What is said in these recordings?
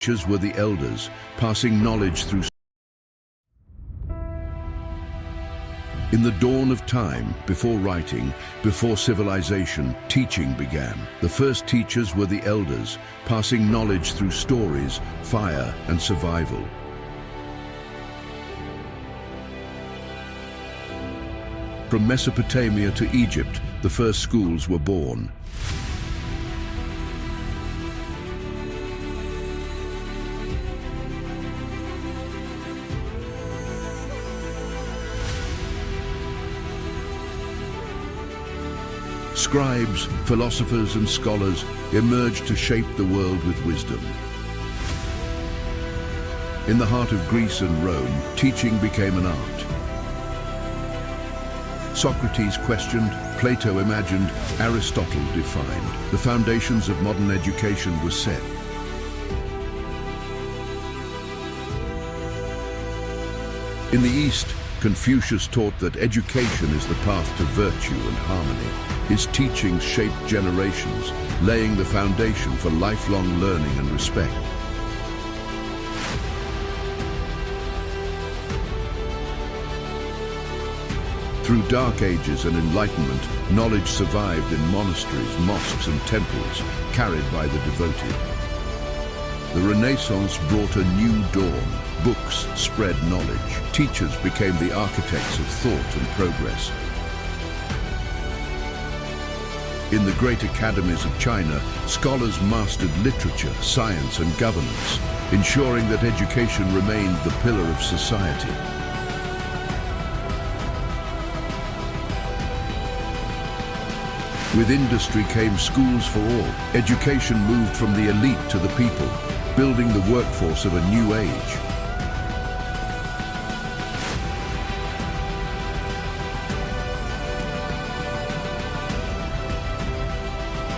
Teachers were the elders, passing knowledge through. In the dawn of time, before writing, before civilization, teaching began. The first teachers were the elders, passing knowledge through stories, fire, and survival. From Mesopotamia to Egypt, the first schools were born. Scribes, philosophers, and scholars emerged to shape the world with wisdom. In the heart of Greece and Rome, teaching became an art. Socrates questioned, Plato imagined, Aristotle defined. The foundations of modern education were set. In the East, Confucius taught that education is the path to virtue and harmony. His teachings shaped generations, laying the foundation for lifelong learning and respect. Through dark ages and enlightenment, knowledge survived in monasteries, mosques, and temples, carried by the devoted. The Renaissance brought a new dawn. Books spread knowledge. Teachers became the architects of thought and progress. In the great academies of China, scholars mastered literature, science, and governance, ensuring that education remained the pillar of society. With industry came schools for all. Education moved from the elite to the people, building the workforce of a new age.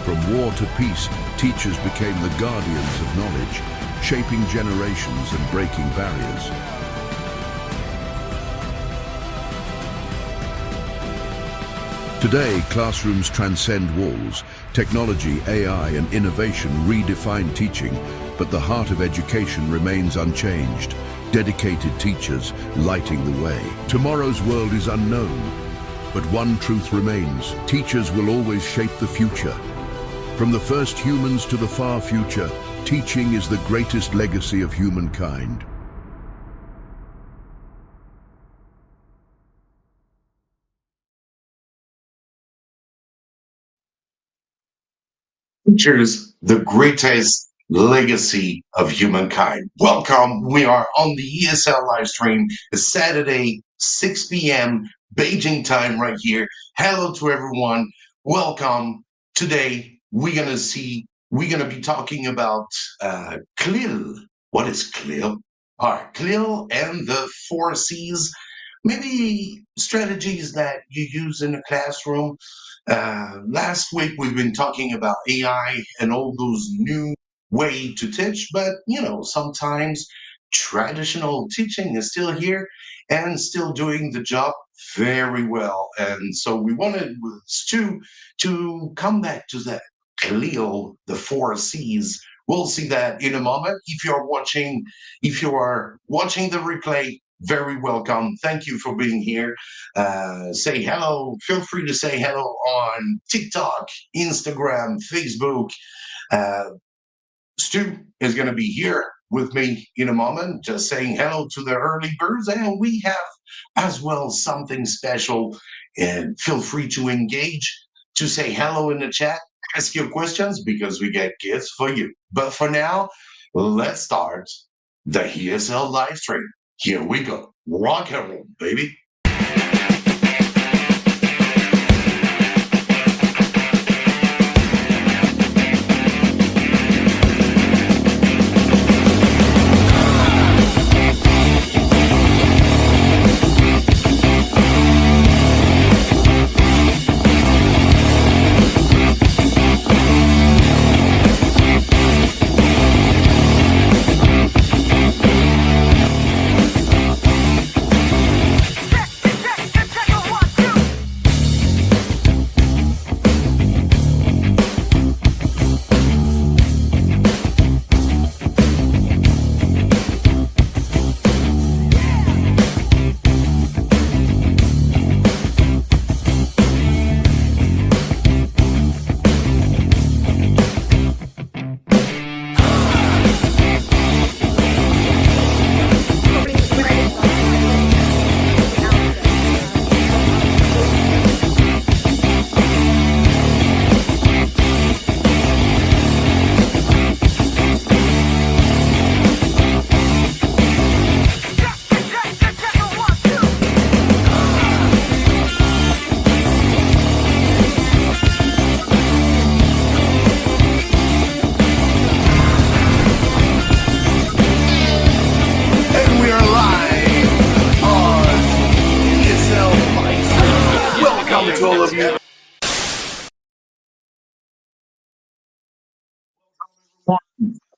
From war to peace, teachers became the guardians of knowledge, shaping generations and breaking barriers. Today, classrooms transcend walls. Technology, AI, and innovation redefine teaching, but the heart of education remains unchanged. Dedicated teachers lighting the way. Tomorrow's world is unknown, but one truth remains. Teachers will always shape the future. From the first humans to the far future, teaching is the greatest legacy of humankind. Teachers, the greatest legacy of humankind. Welcome. We are on the ESL live stream. It's Saturday, 6 p.m. Beijing time right here. Hello to everyone. Welcome. Today, we're gonna be talking about CLIL. What is CLIL? All right, CLIL and the 4 C's. Maybe strategies that you use in a classroom. Last week we've been talking about AI and all those new way to teach, but sometimes traditional teaching is still here and still doing the job very well. And so we wanted Stu to come back to that CLIL, the 4 C's. We'll see that in a moment. If you are watching the replay, very welcome. Thank you for being here. Say hello. Feel free to say hello on TikTok, Instagram, Facebook. Stu is going to be here with me in a moment, just saying hello to the early birds. And we have as well something special. And feel free to engage, to say hello in the chat, ask your questions, because we get gifts for you. But for now, let's start the ESL live stream. Here we go. Rock and roll, baby. Hey!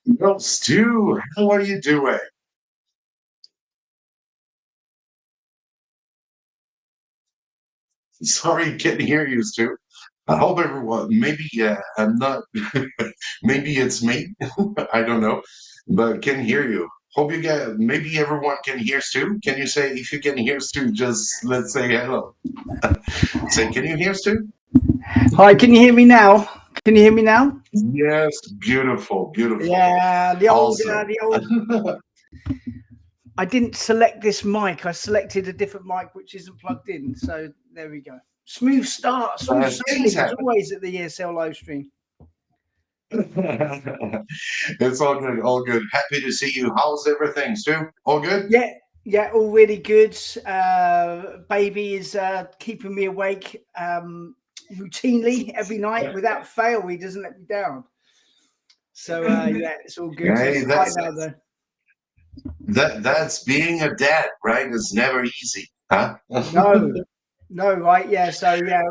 Well, Stu, how are you doing? Sorry, can't hear you, Stu. I hope everyone, maybe I'm not, maybe it's me. I don't know, but can hear you. Hope you get, maybe everyone can hear Stu. Can you say, if you can hear Stu, just let's say hello. Say, can you hear Stu? Hi, can you hear me now? Can you hear me now? Yes, beautiful, beautiful. Yeah, Awesome. the old. I didn't select this mic. I selected a different mic which isn't plugged in. So there we go. Smooth start, smooth Things sailing as happen. always at the ESL live stream. It's all good, all good. Happy to see you. How's everything, Stu? All good? Yeah, yeah, all really good. Baby is keeping me awake routinely every night without fail. He doesn't let me down. So yeah, it's all good. Hey, He's fine now though. that's being a dad, right? It's never easy, huh? No, no, right? Yeah. So yeah,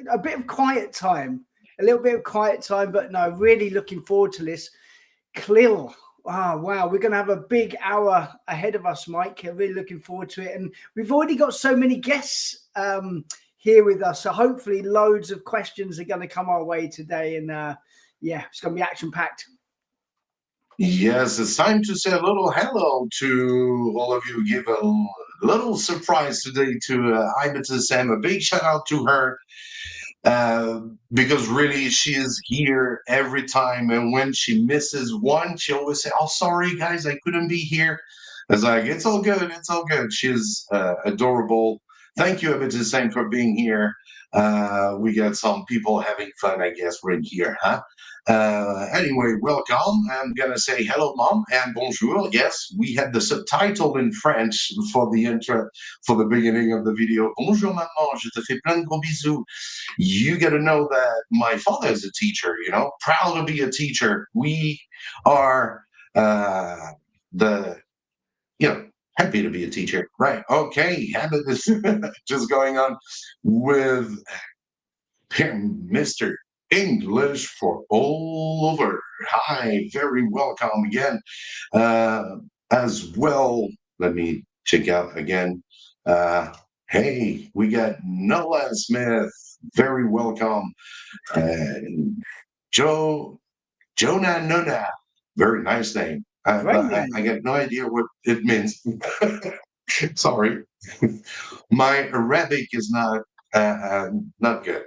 a bit of quiet time, a little bit of quiet time, but no, really looking forward to this. CLIL. Oh, wow. We're going to have a big hour ahead of us, Mike. I'm really looking forward to it. And we've already got so many guests here with us. So hopefully loads of questions are going to come our way today. And yeah, it's going to be action packed. Yes, it's time to say a little hello to all of you. Give a little surprise today to Ibis Sam. A big shout out to her. Because really she is here every time, and when she misses one, she always say, "Oh, sorry guys, I couldn't be here." It's like, it's all good, it's all good. She's adorable. Thank you, Abid Hussein, for being here. We got some people having fun, I guess, right here, huh? Anyway, welcome. I'm gonna say hello, mom, and bonjour. Yes, we had the subtitle in French for the intro, for the beginning of the video. Bonjour, maman, je te fais plein de gros bisous. You got to know that my father is a teacher, proud to be a teacher. We are the, happy to be a teacher. Right. Okay. Habit is just going on with Mr. English for all over. Hi, very welcome again. As well, let me check out again. Hey, we got Nolan Smith. Very welcome. Joe Jonah Nona. Very nice name. Great But I name. got no idea what it means. Sorry. My Arabic is not good.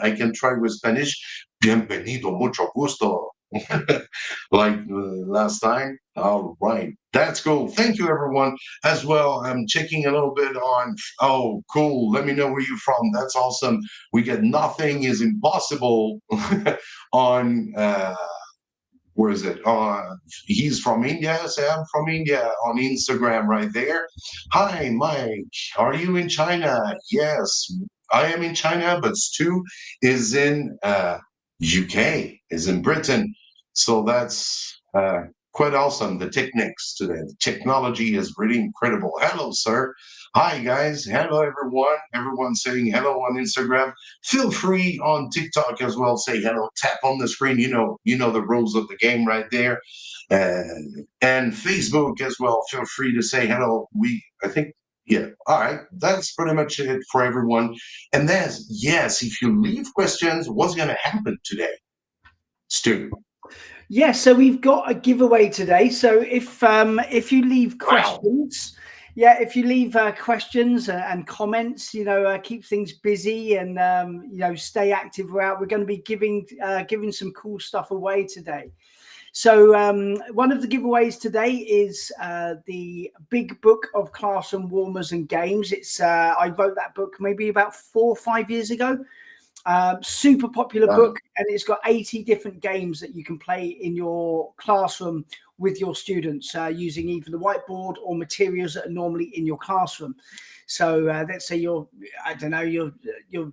I can try with Spanish. Bienvenido, mucho gusto. Like last time. All right. That's cool. Thank you, everyone. As well, I'm checking a little bit on. Oh, cool. Let me know where you're from. That's awesome. We get nothing is impossible on. Where is it? He's from India. Sam from India on Instagram right there. Hi, Mike. Are you in China? Yes, I am in China, but Stu is in UK, is in Britain. So that's quite awesome. The techniques today, the technology is really incredible. Hello, sir. Hi, guys. Hello, everyone. Everyone saying hello on Instagram. Feel free on TikTok as well. Say hello. Tap on the screen. You know the rules of the game right there. And Facebook as well. Feel free to say hello. I think, yeah. All right. That's pretty much it for everyone. And that's, yes, if you leave questions, what's going to happen today, Stu? Yeah, so we've got a giveaway today. So if you leave Wow. questions, yeah, if you leave questions and comments, keep things busy and stay active throughout. We're going to be giving some cool stuff away today. So one of the giveaways today is the big book of classroom warmers and games. It's I wrote that book maybe about 4 or 5 years ago. Super popular book, and it's got 80 different games that you can play in your classroom with your students using either the whiteboard or materials that are normally in your classroom. So let's say you're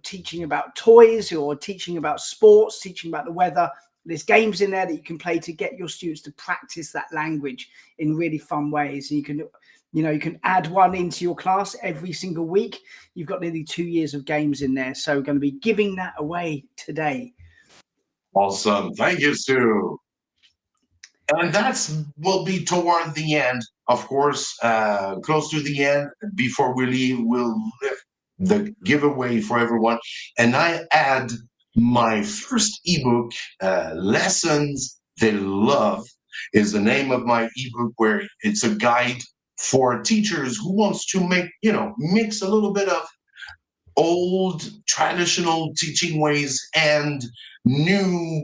teaching about toys, or teaching about sports, teaching about the weather. There's games in there that you can play to get your students to practice that language in really fun ways. And you can add one into your class every single week. You've got nearly 2 years of games in there. So we're going to be giving that away today. Awesome. Thank you, Stu. And that's will be toward the end, of course, close to the end. Before we leave, we'll lift the giveaway for everyone. And I add my first ebook, Lessons They Love, is the name of my ebook, where it's a guide for teachers who wants to make, mix a little bit of old traditional teaching ways and new,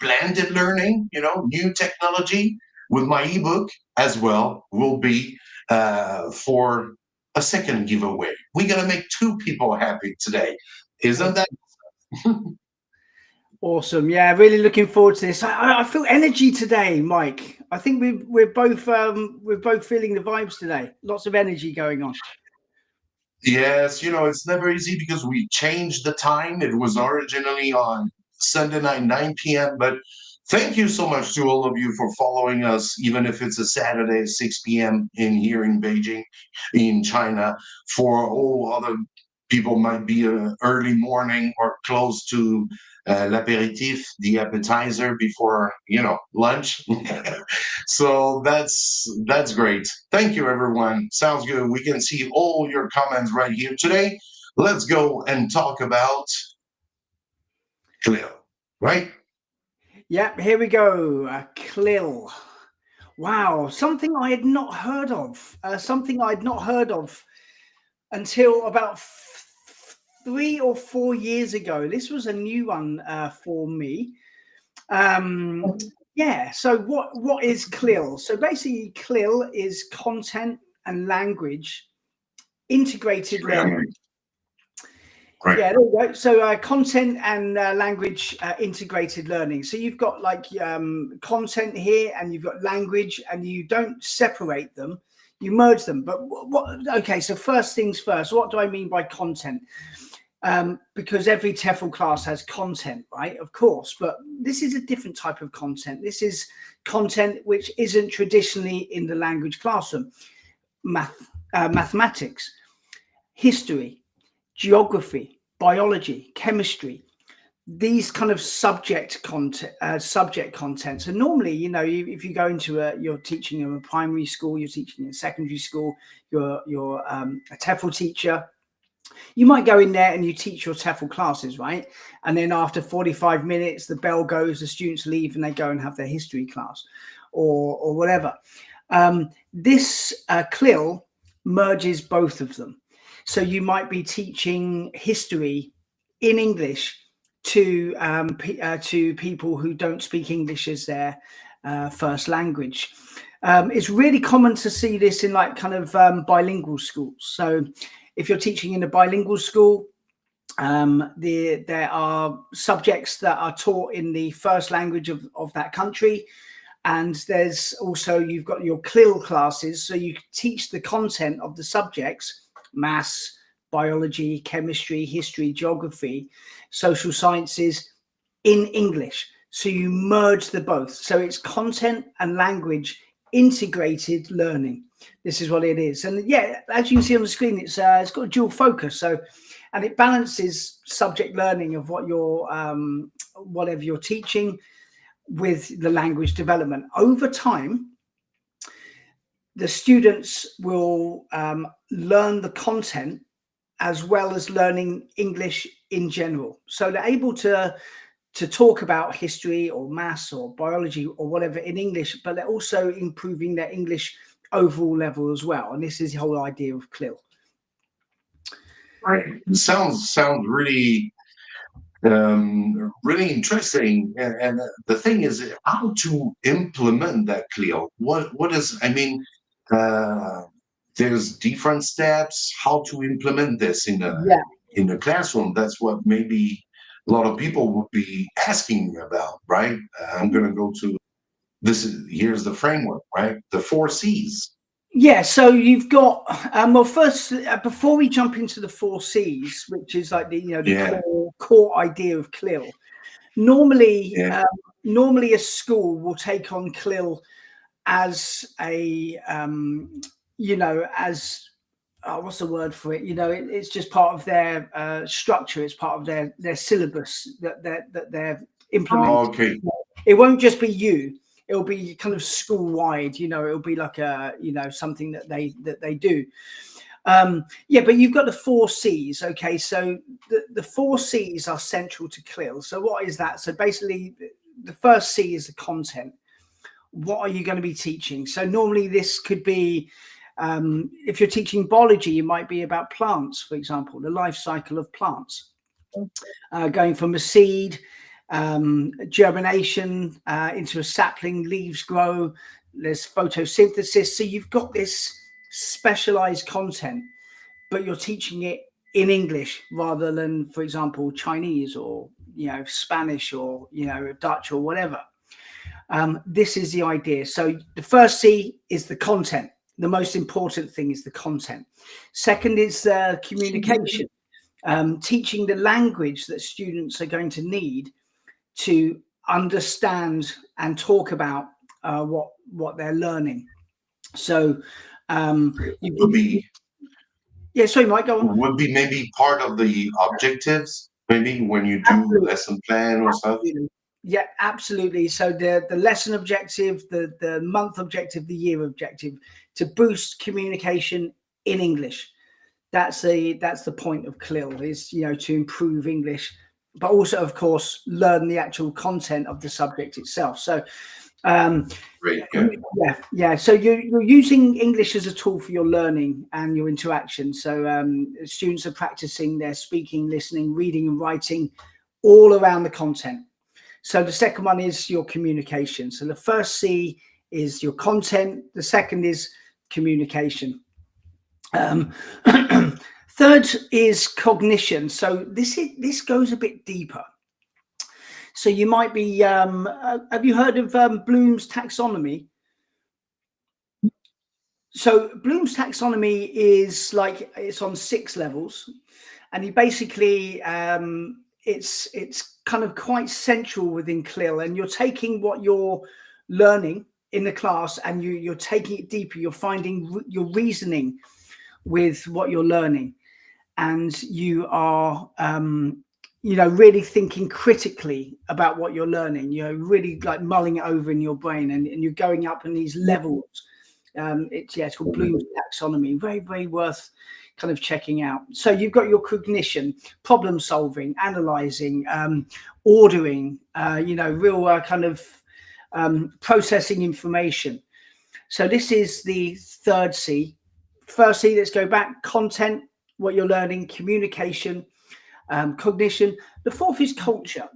blended learning, new technology. With my ebook as well will be for a second giveaway. We're going to make 2 people happy today. Isn't that? Awesome. Yeah, really looking forward to this. I feel energy today, Mike. I think we're both feeling the vibes today. Lots of energy going on. Yes, it's never easy because we changed the time. It was originally on Sunday night, 9 p.m. But thank you so much to all of you for following us, even if it's a Saturday, 6 p.m. in here in Beijing, in China. For all other people, might be early morning or close to l'apéritif, the appetizer before lunch. So that's great. Thank you, everyone. Sounds good. We can see all your comments right here today. Let's go and talk about CLIL, right? Yep, here we go. CLIL. Wow, something I had not heard of. Something I'd not heard of until about 3 or 4 years ago. This was a new one for me. Yeah, so what is CLIL? So basically, CLIL is content and language integrated learning. Great. Yeah, there you go. So content and language integrated learning. So you've got like content here, and you've got language, and you don't separate them, you merge them. But okay, so first things first, what do I mean by content? Because every TEFL class has content, right? Of course, but this is a different type of content. This is content which isn't traditionally in the language classroom. Mathematics, history, geography, biology, chemistry, these kind of subject content. So normally, if you go into you're teaching in a primary school, you're teaching in a secondary school, you're a TEFL teacher, you might go in there and you teach your TEFL classes, right? And then after 45 minutes, the bell goes, the students leave, and they go and have their history class or whatever. This CLIL merges both of them. So you might be teaching history in English to people who don't speak English as their first language. It's really common to see this in like kind of bilingual schools. So if you're teaching in a bilingual school, there are subjects that are taught in the first language of that country. And there's also, you've got your CLIL classes. So you teach the content of the subjects, maths, biology, chemistry, history, geography, social sciences, in English. So you merge the both. So it's content and language integrated learning. This is what it is. And yeah, as you can see on the screen, it's got a dual focus. So, and it balances subject learning of what you're, whatever you're teaching, with the language development. Over time, the students will learn the content as well as learning English in general. So they're able to talk about history or maths or biology or whatever in English, but they're also improving their English overall level as well. And this is the whole idea of CLIL. Right. Sounds really really interesting. And the thing is, how to implement that CLIL. What is, I mean, there's different steps how to implement this in the classroom. That's what maybe a lot of people would be asking me about, right? I'm going to go to here's the framework, right? The 4 C's. Yeah, so you've got well, first, before we jump into the 4 C's, which is like the core idea of CLIL. Normally, normally a school will take on CLIL as a as what's the word for it? It's just part of their structure. It's part of their syllabus that they're implementing. Okay. It won't just be you. it'll be kind of school wide, you know, it'll be like a, you know, something that they do. Yeah, but you've got the 4 C's. Okay, so the 4 C's are central to CLIL. So what is that? So basically the first C is the content. What are you going to be teaching? So normally this could be, if you're teaching biology, it might be about plants, for example, the life cycle of plants, going from a seed, germination, into a sapling, leaves grow, there's photosynthesis. So you've got this specialized content, but you're teaching it in English rather than, for example, Chinese or, you know, Spanish or, you know, Dutch or whatever. This is the idea. So the first C is the content. The most important thing is the content. Second is communication, teaching the language that students are going to need to understand and talk about what they're learning. So you would be, yeah, sorry, Mike, go on. Would be maybe part of the objectives, maybe when you do lesson plan or stuff. Yeah, absolutely. So the lesson objective, the month objective, the year objective, to boost communication in English. That's the point of CLIL, is, you know, to improve English, but also, of course, learn the actual content of the subject itself. So Great, good. yeah. So you're using English as a tool for your learning and your interaction. So students are practicing their speaking, listening, reading, and writing all around the content. So the second one is your communication. So the first C is your content. The second is communication. Third is cognition. So this goes a bit deeper. So you might be, have you heard of Bloom's taxonomy? So Bloom's taxonomy is like, it's on 6 levels, and you basically, it's kind of quite central within CLIL, and you're taking what you're learning in the class and you're taking it deeper. You're finding your reasoning with what you're learning, and you are, you know, really thinking critically about what you're learning. You're really like mulling it over in your brain, and you're going up in these levels. It's called Bloom's taxonomy. Very, very worth kind of checking out. So you've got your cognition, problem solving, analyzing, ordering, you know, real kind of processing information. So this is the third C. First C, let's go back: content, what you're learning, communication, cognition. The fourth is culture.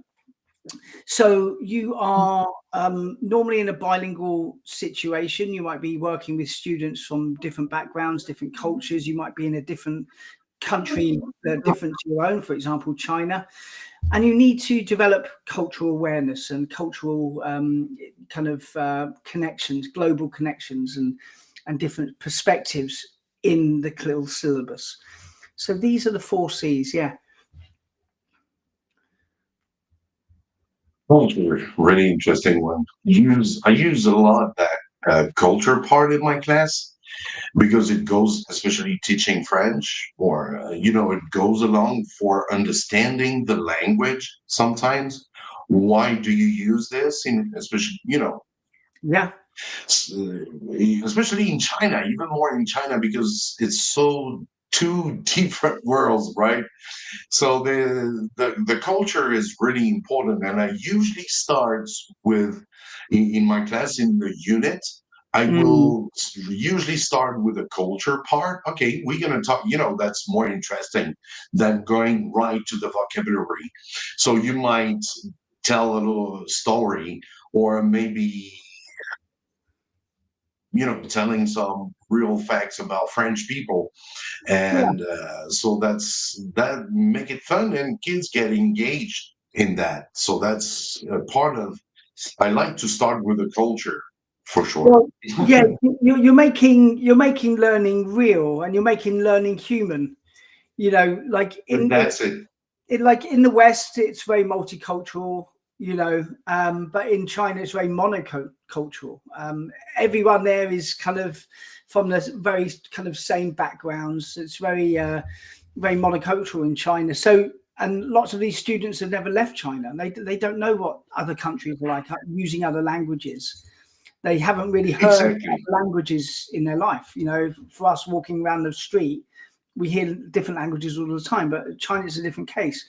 So you are normally in a bilingual situation. You might be working with students from different backgrounds, different cultures. You might be in a different country, different to your own, for example, China. And you need to develop cultural awareness and cultural kind of connections, global connections, and different perspectives in the CLIL syllabus. So these are the 4 C's, yeah. Culture, really interesting one. I use a lot that culture part in my class, because it goes, especially teaching French, or you know, it goes along for understanding the language sometimes. Why do you use this in, especially, you know, Yeah, especially in China, even more in China, because it's so 2 different worlds, right? So the culture is really important, and I usually start with, in my class, in the unit, I will usually start with the culture part. Okay, we're gonna talk, you know, that's more interesting than going right to the vocabulary. So you might tell a little story, or maybe, you know, telling some real facts about French people, and so that make it fun, and kids get engaged in that. So that's part of. I like to start with the culture, for sure. well, yeah, you're making learning real, and you're making learning human. You know, like That's it. like in the West, it's very multicultural, you know, but in China, it's very monocultural. Everyone there is kind of from the very kind of same backgrounds. It's very, very monocultural in China. So, and lots of these students have never left China. They don't know what other countries are like, using other languages. They haven't really heard languages in their life. You know, for us walking around the street, we hear different languages all the time, but China is a different case.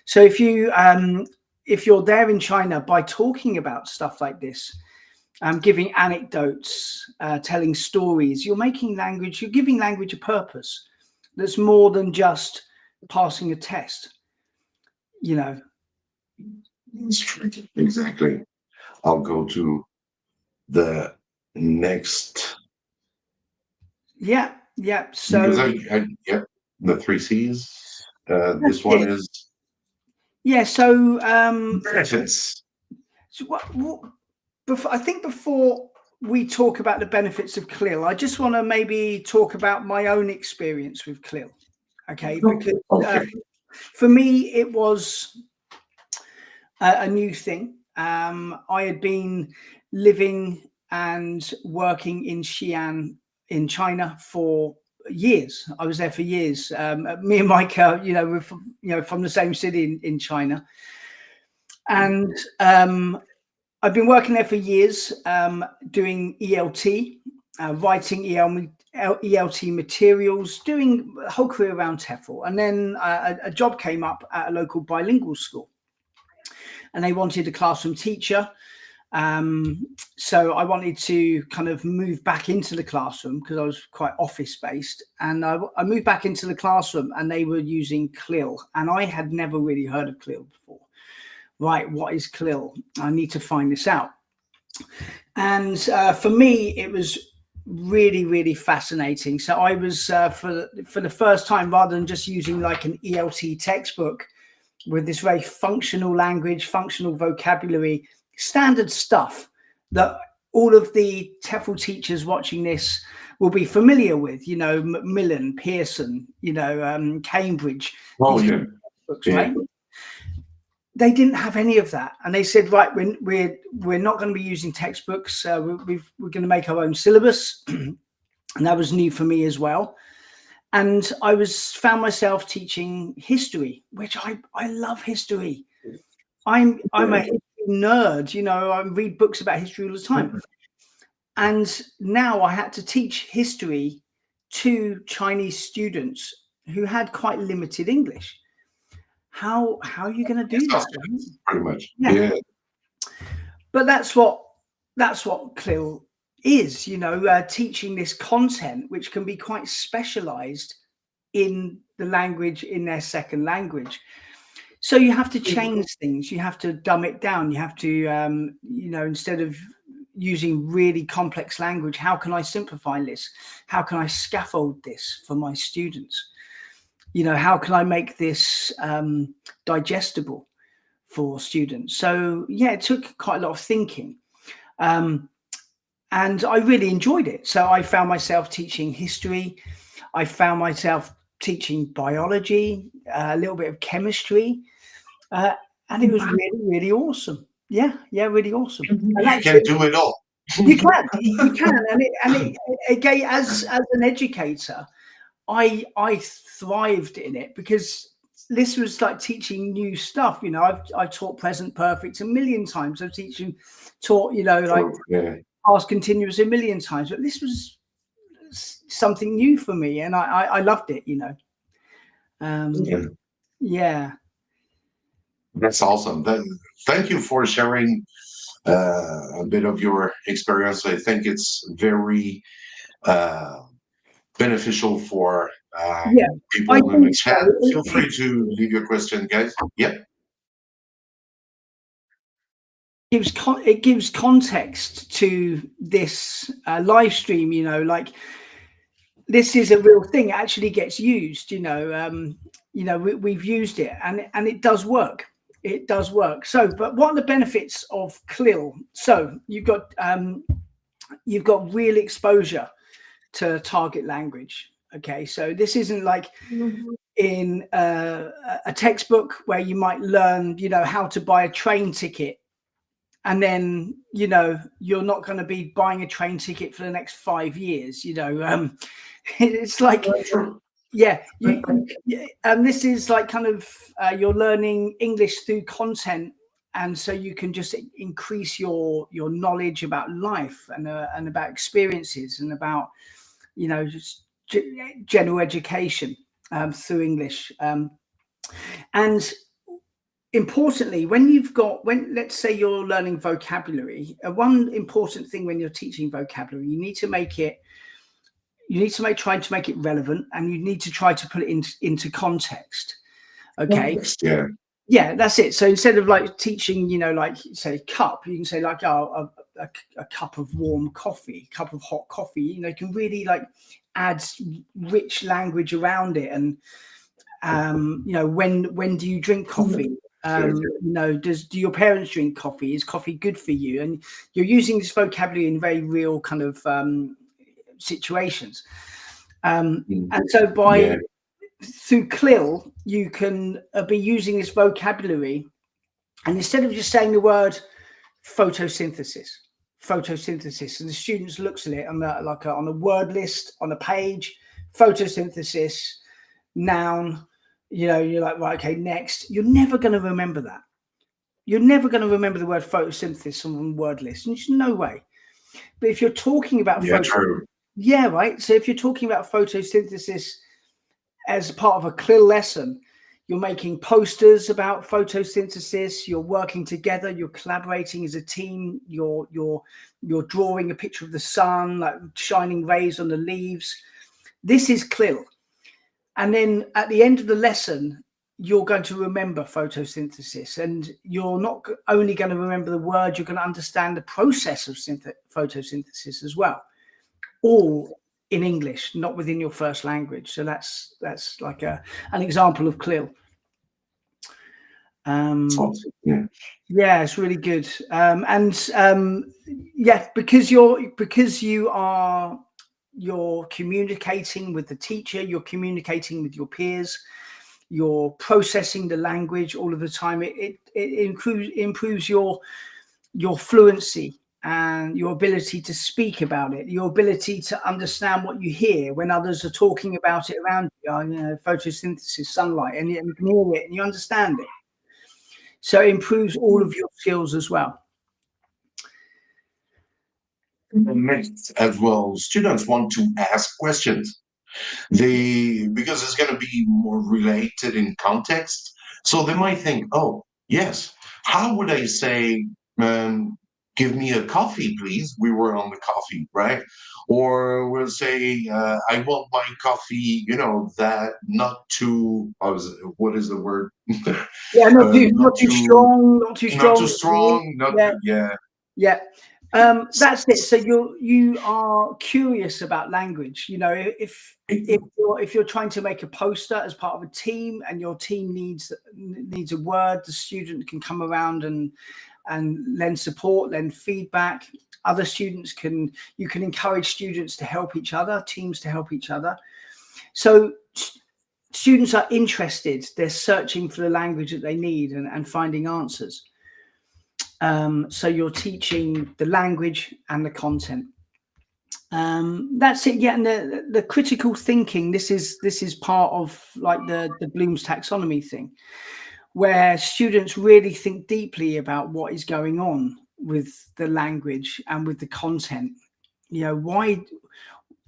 So if you're there in China, by talking about stuff like this, giving anecdotes, telling stories, you're giving language a purpose that's more than just passing a test, you know. That's true. Exactly. I'll go to the next. Yeah. So the 3 C's. This one is so benefits. So I think before we talk about the benefits of CLIL, I just want to maybe talk about my own experience with CLIL. Okay, because for me it was a new thing. I had been living and working in Xi'an in China for years. I was there for years. Me and Mike, we're from the same city in China, and I've been working there for years, doing ELT, writing ELT materials, doing a whole career around TEFL. And then a job came up at a local bilingual school, and they wanted a classroom teacher. So I wanted to kind of move back into the classroom because I was quite office based. And I moved back into the classroom, and they were using CLIL. And I had never really heard of CLIL before. Right, what is CLIL? I need to find this out. And for me, it was really, really fascinating. So I was, for the first time, rather than just using like an ELT textbook with this very functional language, functional vocabulary, standard stuff that all of the TEFL teachers watching this will be familiar with, you know, Macmillan, Pearson, you know, Cambridge. Books, right? They didn't have any of that, and they said, right, we're not going to be using textbooks. We're going to make our own syllabus, and that was new for me as well. And I found myself teaching history, which I love history. I'm a history nerd, you know. I read books about history all the time, and now I had to teach history to Chinese students who had quite limited English. How are you going to do that? Pretty much, yeah. But that's what CLIL is, you know, teaching this content, which can be quite specialized in the language, in their second language. So you have to change things. You have to dumb it down. You have to, you know, instead of using really complex language, how can I simplify this? How can I scaffold this for my students? You know, how can I make this digestible for students? So yeah, it took quite a lot of thinking, and I really enjoyed it. So I found myself teaching history. I found myself teaching biology, a little bit of chemistry, and it was really, really awesome. Yeah, really awesome. And you can do it all. You can, and it gave, as an educator, I thrived in it, because this was like teaching new stuff. You know, I've taught present perfect a million times. I've taught, you know, like past continuous a million times, but this was something new for me, and I loved it, you know. Yeah. That's awesome. Thank you for sharing a bit of your experience. I think it's very beneficial for people in the chat. So. Feel free to leave your question, guys. Yep. It gives context to this live stream, you know, like this is a real thing. It actually gets used, you know. We've used it, and it does work. It does work. So, but what are the benefits of CLIL? So you've got real exposure to target language. Okay, so this isn't like in a textbook where you might learn, you know, how to buy a train ticket, and then, you know, you're not going to be buying a train ticket for the next 5 years. You know, it's like, and this is like kind of you're learning English through content, and so you can just increase your knowledge about life and about experiences and about, you know, just general education through English. And importantly, when let's say you're learning vocabulary, one important thing when you're teaching vocabulary, you need to try to make it relevant, and you need to try to put it into context. Okay. Yeah. Yeah, that's it. So instead of like teaching, you know, like say cup, you can say like, oh, a cup of warm coffee, cup of hot coffee. You know, you can really like add rich language around it. And you know, when do you drink coffee? You know, do your parents drink coffee? Is coffee good for you? And you're using this vocabulary in very real kind of situations. And so through CLIL, you can be using this vocabulary, and instead of just saying the word photosynthesis, and the students looks at it on on a word list on a page, photosynthesis, noun, you know, you're like, right, okay, next. You're never going to remember that. You're never going to remember the word photosynthesis on a word list. There's no way. But if you're talking about yeah, right. So if you're talking about photosynthesis as part of a CLIL lesson, you're making posters about photosynthesis, you're working together, you're collaborating as a team, you're drawing a picture of the sun, like shining rays on the leaves. This is CLIL. And then at the end of the lesson, you're going to remember photosynthesis, and you're not only going to remember the word, you're going to understand the process of photosynthesis as well, all in English, not within your first language. So that's like an example of CLIL. Yeah, it's really good. Yeah, because you're communicating with the teacher, you're communicating with your peers, you're processing the language all of the time. It improves your fluency and your ability to speak about it, your ability to understand what you hear when others are talking about it around you. You know, photosynthesis, sunlight, and you can hear it and you understand it. So it improves all of your skills as well. As well, students want to ask questions. Because it's going to be more related in context. So they might think, oh, yes, how would I say, give me a coffee, please? We were on the coffee, right? Or we'll say, I want my coffee, you know, that not too, what is the word? Yeah, not too strong, not too strong, yeah. That's it. So you are curious about language. You know, if you're trying to make a poster as part of a team, and your team needs a word, the student can come around and lend support, lend feedback. Other students you can encourage students to help each other, teams to help each other. So students are interested. They're searching for the language that they need and finding answers. So you're teaching the language and the content. That's it. Yeah, and the critical thinking. This is part of like the Bloom's taxonomy thing, where students really think deeply about what is going on with the language and with the content. You know, why?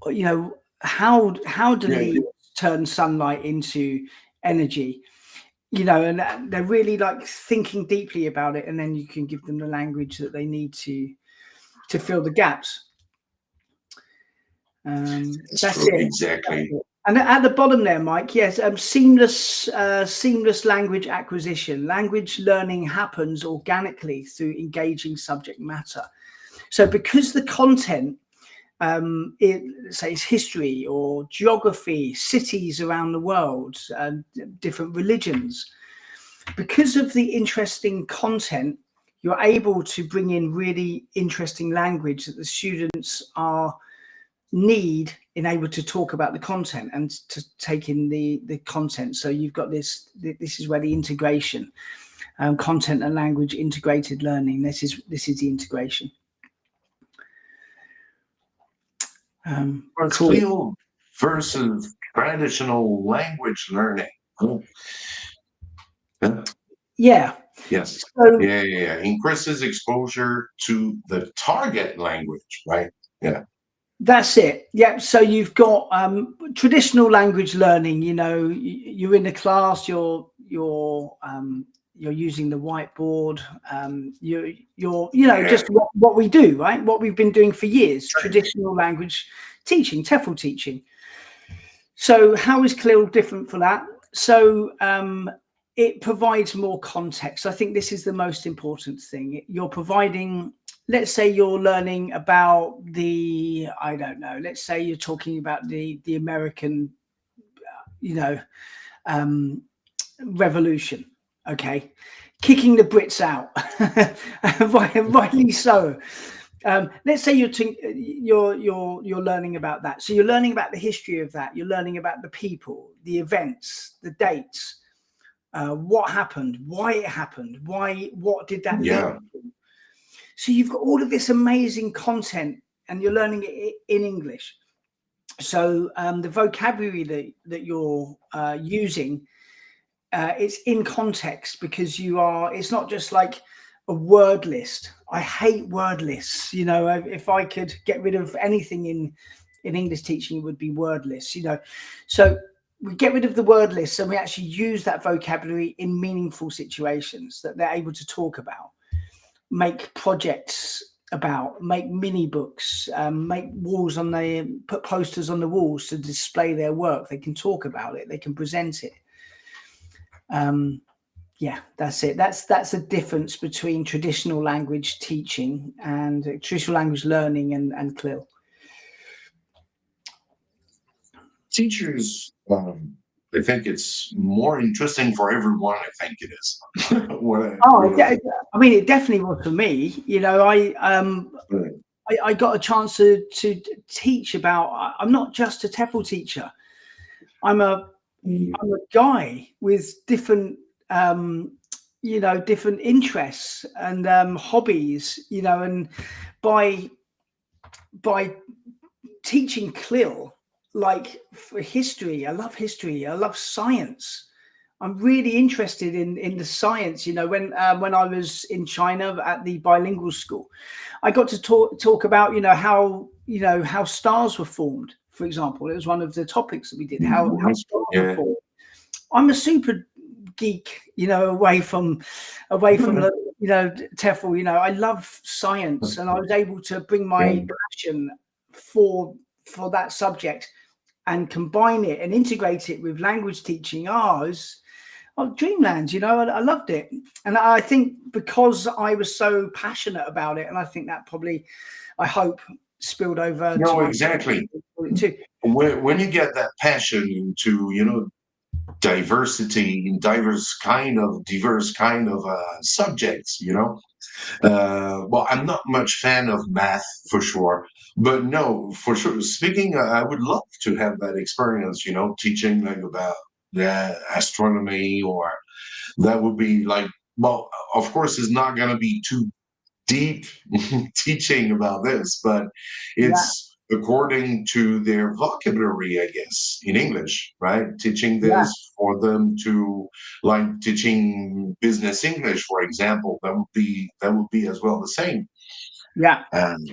You know, how do leaves turn sunlight into energy? You know, and they're really like thinking deeply about it, and then you can give them the language that they need to fill the gaps. That's true, it. exactly. And at the bottom there, Mike, yes, seamless language acquisition. Language learning happens organically through engaging subject matter. So because the content, say it's history or geography, cities around the world, different religions, because of the interesting content, you're able to bring in really interesting language that the students need in able to talk about the content and to take in the content. So you've got this is where the integration, content and language integrated learning, this is the integration. CLIL versus traditional language learning. Yeah. Yes. So Yeah. Increases exposure to the target language, right? Yeah. that's it. Yeah. So you've got traditional language learning. You know, you're in the class. You're using the whiteboard. Yeah. Just what we do, right? What we've been doing for years. Sure. Traditional language teaching, TEFL teaching. So how is CLIL different for that? So it provides more context. I think this is the most important thing. You're providing, let's say you're learning about I don't know, let's say you're talking about the American, revolution. Okay. Kicking the Brits out. Rightly so. Let's say you're learning about that. So you're learning about the history of that. You're learning about the people, the events, the dates, what happened, why it happened, what did that lead Yeah. to. So you've got all of this amazing content, and you're learning it in English. So the vocabulary that you're using, it's in context, because it's not just like a word list. I hate word lists. If I could get rid of anything in English teaching, it would be word lists. So we get rid of the word lists, and we actually use that vocabulary in meaningful situations that they're able to talk about, make projects about, make mini books, make put posters on the walls to display their work. They can talk about it, they can present it. Yeah, that's it. That's the difference between traditional language teaching and traditional language learning and CLIL. Teachers, I think it's more interesting for everyone. I think it is. I mean, it definitely was for me. I got a chance to teach about. I'm not just a TEFL teacher. I'm a guy with different different interests and hobbies, and by teaching CLIL, like for history, I love history, I love science. I'm really interested in the science. When I was in China at the bilingual school, I got to talk about how stars were formed. For example, it was one of the topics that we did. How stars were formed. I'm a super geek, away from the TEFL. I love science, and I was able to bring my passion for that subject and combine it and integrate it with language teaching. Dreamland. I loved it. And I think because I was so passionate about it, and I think that probably, I hope, spilled over. No, exactly. When you get that passion into, diversity in diverse kind of subjects, well, I'm not much fan of math for sure, but no, for sure. Speaking, I would love to have that experience, teaching like about astronomy, or that would be like, well, of course, it's not going to be too deep teaching about this, but it's according to their vocabulary, I guess, in English, right? Teaching this for them to, like teaching business English, for example, that would be as well the same. Yeah. And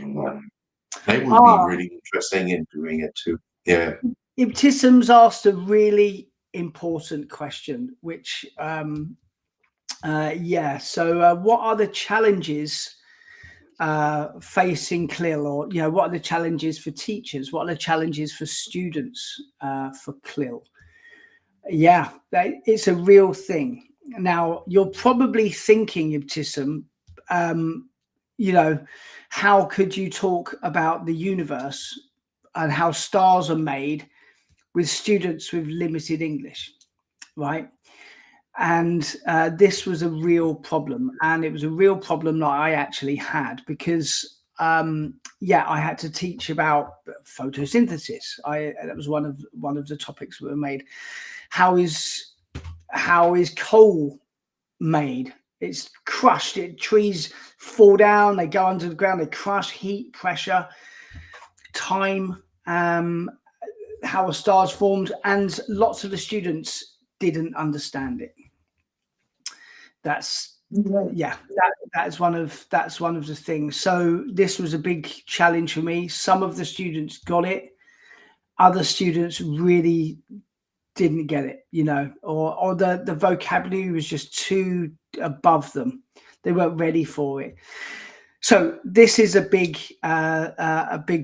they would be really interesting in doing it too. Yeah. Ibtisam's asked a really important question, which so what are the challenges facing CLIL, or what are the challenges for teachers, what are the challenges for students for CLIL? It's a real thing. Now you're probably thinking, Ibtisam, how could you talk about the universe and how stars are made with students with limited English, right? And this was a real problem, and it was a real problem that I actually had, because I had to teach about photosynthesis. That was one of the topics that were made. How is coal made? It's crushed. Trees fall down, they go under the ground, they crush, heat, pressure, time, how a star's formed, and lots of the students didn't understand it. That's Yeah, that's one of the things. So this was a big challenge for me. Some of the students got it, other students really didn't get it, you know, or the vocabulary was just too above them. They weren't ready for it. So this is a big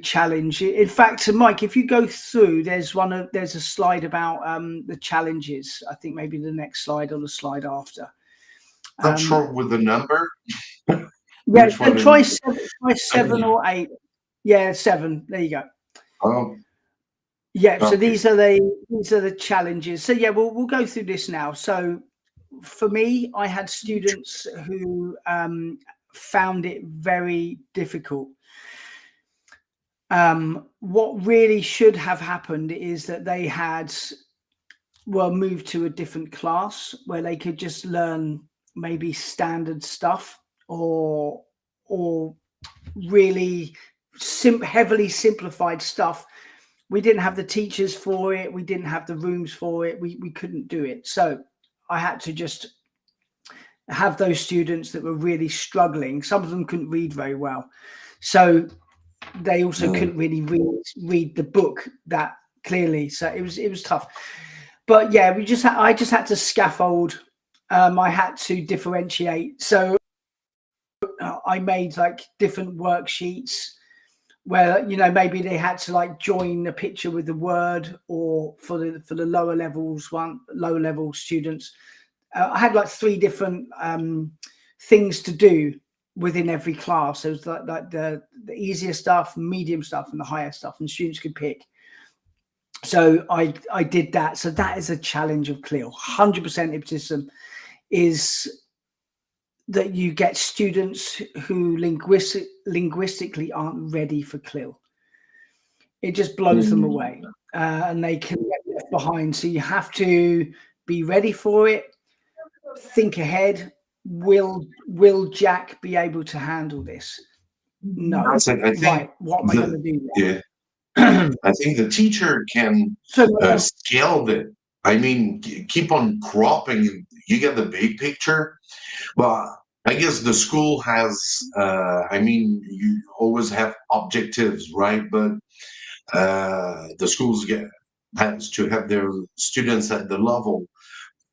challenge. In fact, Mike, if you go through, there's a slide about the challenges. I think maybe the next slide or the slide after. Not sure with the number. Yeah, so try 7 or 8. Yeah, 7. There you go. Oh. Yeah, so these are the challenges. So yeah, we'll go through this now. So for me, I had students who found it very difficult. What really should have happened is that they were moved to a different class where they could just learn maybe standard stuff or really heavily simplified stuff. We didn't have the teachers for it. We didn't have the rooms for it. We couldn't do it. So I had to just have those students that were really struggling. Some of them couldn't read very well. So they also couldn't really read the book that clearly. So it was tough. But yeah, I just had to scaffold. I had to differentiate. So I made like different worksheets where, you know, maybe they had to like join a picture with the word, or for the lower level students, I had like 3 different things to do within every class. So it was like the easier stuff, medium stuff, and the higher stuff, and students could pick. So I did that. So that is a challenge of CLIL. 100% impetism is that you get students who linguistically aren't ready for CLIL. It just blows them away, and they can get left behind. So you have to be ready for it. Think ahead. Will Jack be able to handle this? No. I think right. What am I going to do? Yeah. I think the teacher can scale it. I mean, keep on cropping. You get the big picture. Well, I guess the school has, I mean, you always have objectives, right? But the schools has to have their students at the level.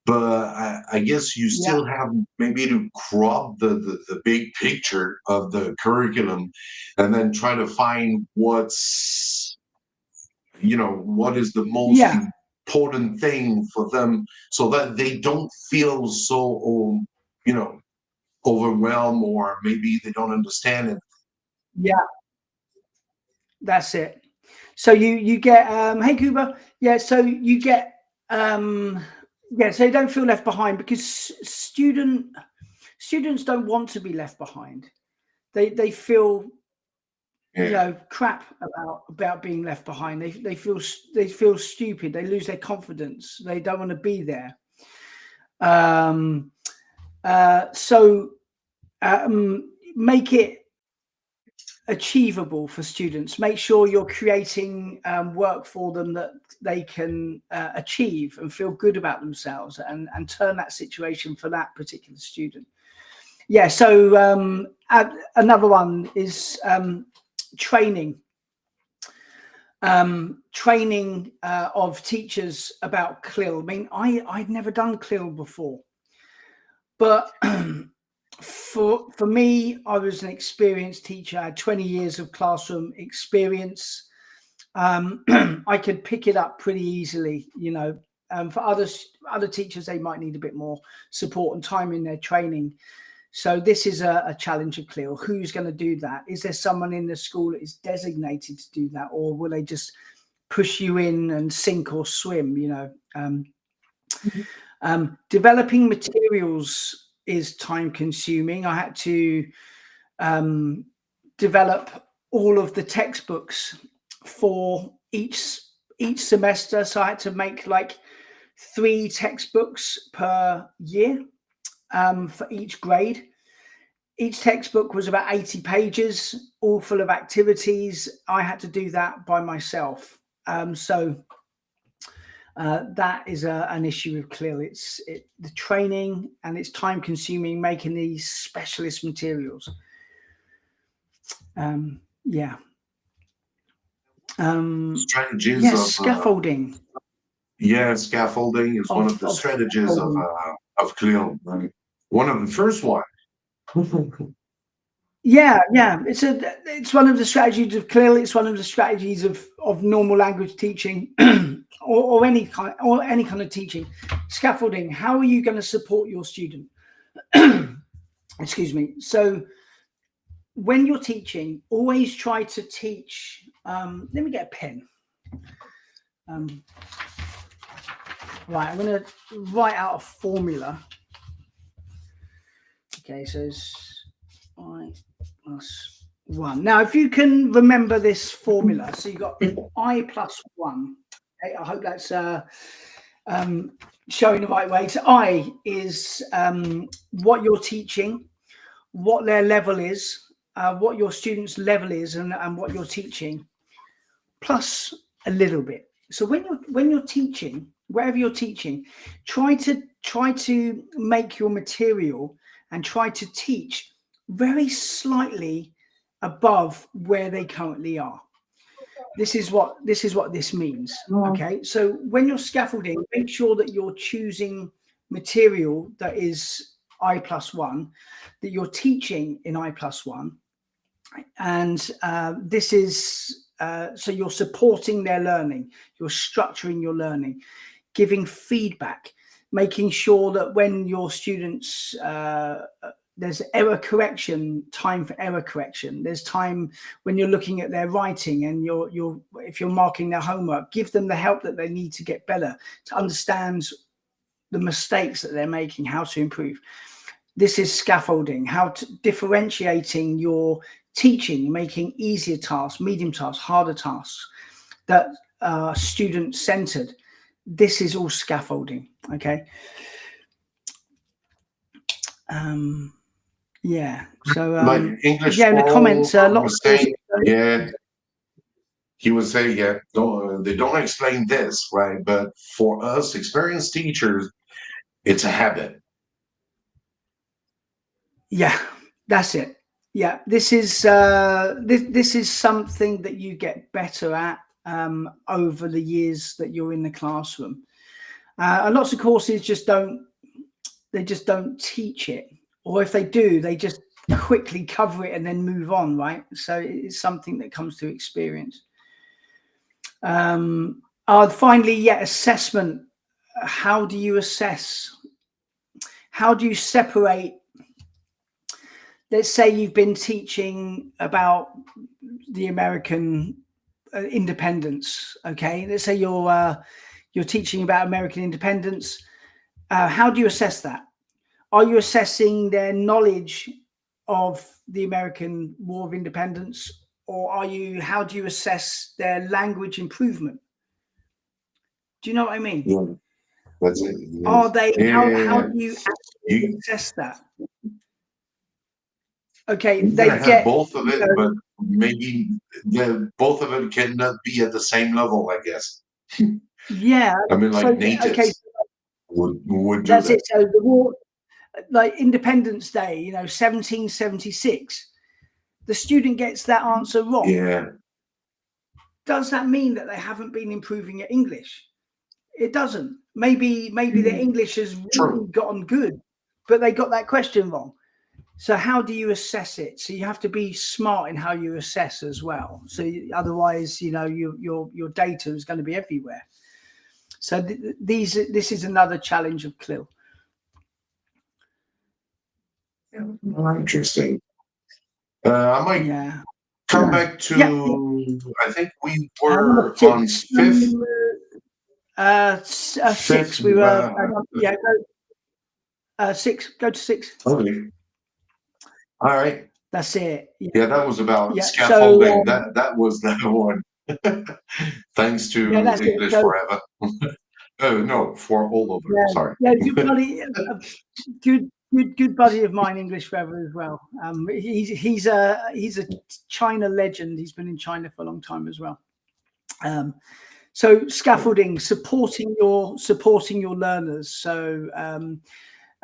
But I guess you still have maybe to crop the big picture of the curriculum, and then try to find what is the most important thing for them, so that they don't feel so, overwhelmed, or maybe they don't understand it. Yeah, that's it. So you get hey Kuba, so you get so you don't feel left behind, because students don't want to be left behind. They feel crap about being left behind. They feel stupid. They lose their confidence. They don't want to be there. So make it achievable for students. Make sure you're creating work for them that they can achieve and feel good about themselves, and turn that situation for that particular student. Yeah, so another one is training of teachers about CLIL. I mean, I'd never done CLIL before, but for me, I was an experienced teacher. I had 20 years of classroom experience. I could pick it up pretty easily, you know. For other teachers, they might need a bit more support and time in their training. So this is a challenge of CLIL. Who's going to do that? Is there someone in the school that is designated to do that, or will they just push you in and sink or swim? You know, developing materials is time consuming. I had to develop all of the textbooks for each semester. So I had to make like 3 textbooks per year for each grade. Each textbook was about 80 pages, all full of activities. I had to do that by myself. So That is an issue with CLIL. It's the training, and it's time consuming making these specialist materials. Yeah. Strategies yes, of scaffolding. Scaffolding is one of the strategies of CLIL. Right? One of the first one. Yeah, it's one of the strategies of CLIL. It's one of the strategies of normal language teaching, or any kind of teaching. Scaffolding. How are you going to support your student? Excuse me. So when you're teaching, always try to teach. Let me get a pen. Right, I'm going to write out a formula. Okay, so it's I plus 1. Now, if you can remember this formula, so you've got I plus 1. Okay, I hope that's showing the right way. So I is what you're teaching, what their level is, what your students' level is, and what you're teaching, plus a little bit. So when you're teaching, wherever you're teaching, try to make your material and try to teach very slightly above where they currently are. This is what this means. Okay, so when you're scaffolding, make sure that you're choosing material that is I plus 1, that you're teaching in I plus 1, and this is so you're supporting their learning, you're structuring your learning, giving feedback, making sure that when your students there's error correction, time for error correction. There's time when you're looking at their writing, and if you're marking their homework, give them the help that they need to get better, to understand the mistakes that they're making, how to improve. This is scaffolding, how to differentiating your teaching, making easier tasks, medium tasks, harder tasks, that are student-centered. This is all scaffolding, okay? Yeah. So like English, yeah, in the comments, a lot was of saying, he was saying, they don't explain this, right? But for us experienced teachers, it's a habit. Yeah, that's it. Yeah, this is this is something that you get better at over the years that you're in the classroom. And lots of courses just don't teach it, or if they do, they just quickly cover it and then move on, right? So it's something that comes through experience. Finally, assessment. How do you assess? How do you separate? Let's say you've been teaching about the American independence. Okay, let's say you're teaching about American independence. How do you assess that? Are you assessing their knowledge of the American War of Independence, or how do you assess their language improvement? Do you know what I mean? Yeah, that's it. Are they? How do you actually assess that? Okay, you they have get both of it, but maybe both of it cannot be at the same level, I guess. Yeah. I mean, like So, natives okay, would do that's that. it. So the war, like Independence Day, 1776, the student gets that answer wrong. Yeah. Does that mean that they haven't been improving at English? It doesn't. Maybe their English has really gotten good, but they got that question wrong. So how do you assess it? So you have to be smart in how you assess as well. So otherwise, your data is going to be everywhere. So this is another challenge of CLIL. Interesting. I might come back to. I think we were on 5th. 6. We were 6. Go to 6. Okay. All right. That's it. Yeah, that was about scaffolding. So, that was that one. Thanks to English Forever. Oh no, for all of them. Sorry. Yeah, good buddy of mine, English Forever as well. He's a China legend. He's been in China for a long time as well. So scaffolding, supporting your learners. So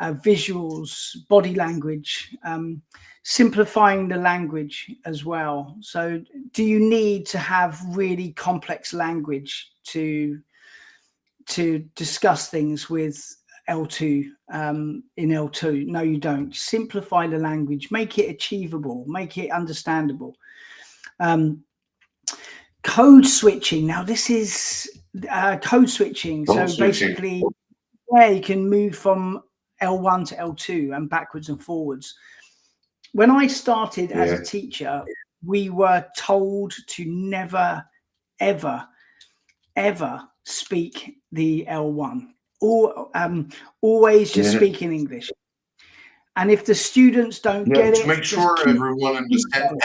visuals, body language, simplifying the language as well. So do you need to have really complex language to discuss things with L2 in L2? No, you don't. Simplify the language, make it achievable, make it understandable. Code switching. Now this is code switching. Basically, yeah, you can move from L1 to L2 and backwards and forwards. When I started as a teacher, we were told to never, ever, ever speak the L1, or always just speak in English. And if the students don't get it, to make sure everyone understands,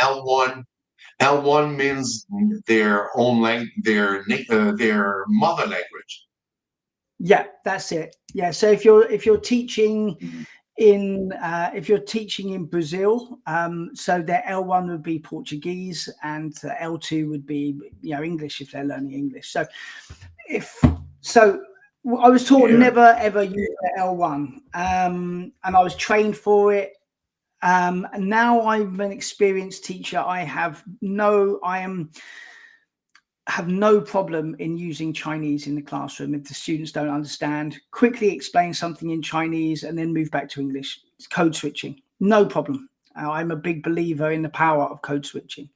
L1 means their own language, their mother language. Yeah, that's it. Yeah, so if you're teaching in Brazil, so their L1 would be Portuguese, and L2 would be English if they're learning English. So I was taught never ever use the L1, and I was trained for it. And now I'm an experienced teacher. I have no problem in using Chinese in the classroom. If the students don't understand, quickly explain something in Chinese and then move back to English. It's code switching, no problem. I'm a big believer in the power of code switching.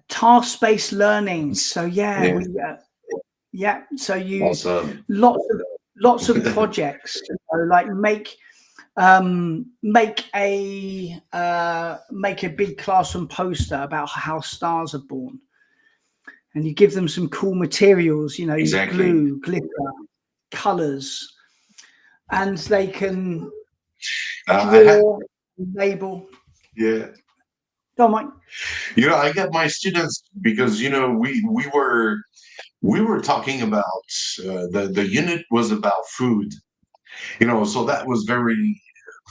Task-based learning. So so you lots of projects, like make a big classroom poster about how stars are born, and you give them some cool materials, glue, glitter, colors, and they can draw, label. Go on, Mike. I get my students because we were talking about the unit was about food, so that was very,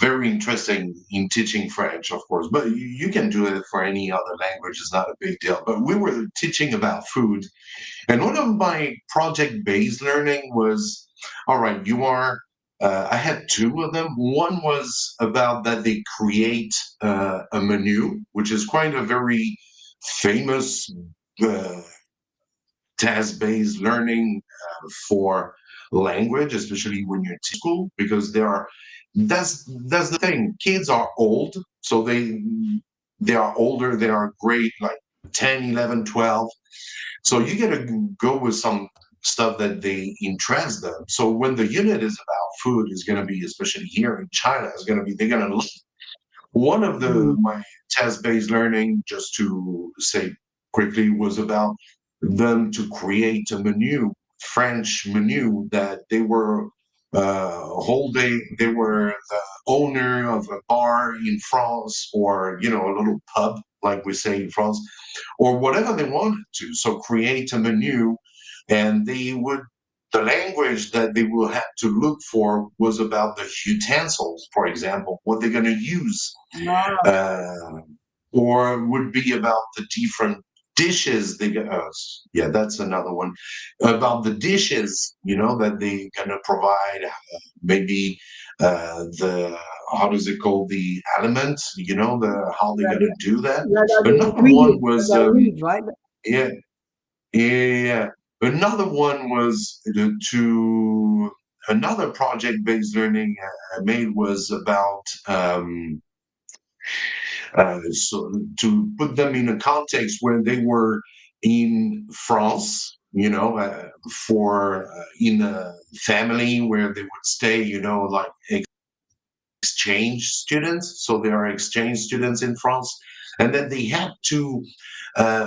very interesting in teaching French, of course, but you can do it for any other language. It's not a big deal. But we were teaching about food, and one of my project-based learning was, all right, I had two of them. One was about that they create a menu, which is quite a very famous task-based learning for language, especially when you're in school, because that's the thing. Kids are old, so they are older. They are great, like 10, 11, 12. So you got to go with some stuff that they interest them. So when the unit is about food, is going to be, especially here in China, they're going to one of my test-based learning, just to say quickly, was about them to create a French menu, that they were holding. They were the owner of a bar in France, or a little pub, like we say in France, or whatever they wanted to. So create a menu, and the language that they will have to look for was about the utensils, for example, what they're going to use, or would be about the different dishes that's another one, about the dishes that they're going to provide, maybe the how does it call, the elements, how they're going to do that. Another one was another one was another project-based learning I made was about so to put them in a context where they were in France, for in a family where they would stay, like exchange students. So they are exchange students in France, and then they had to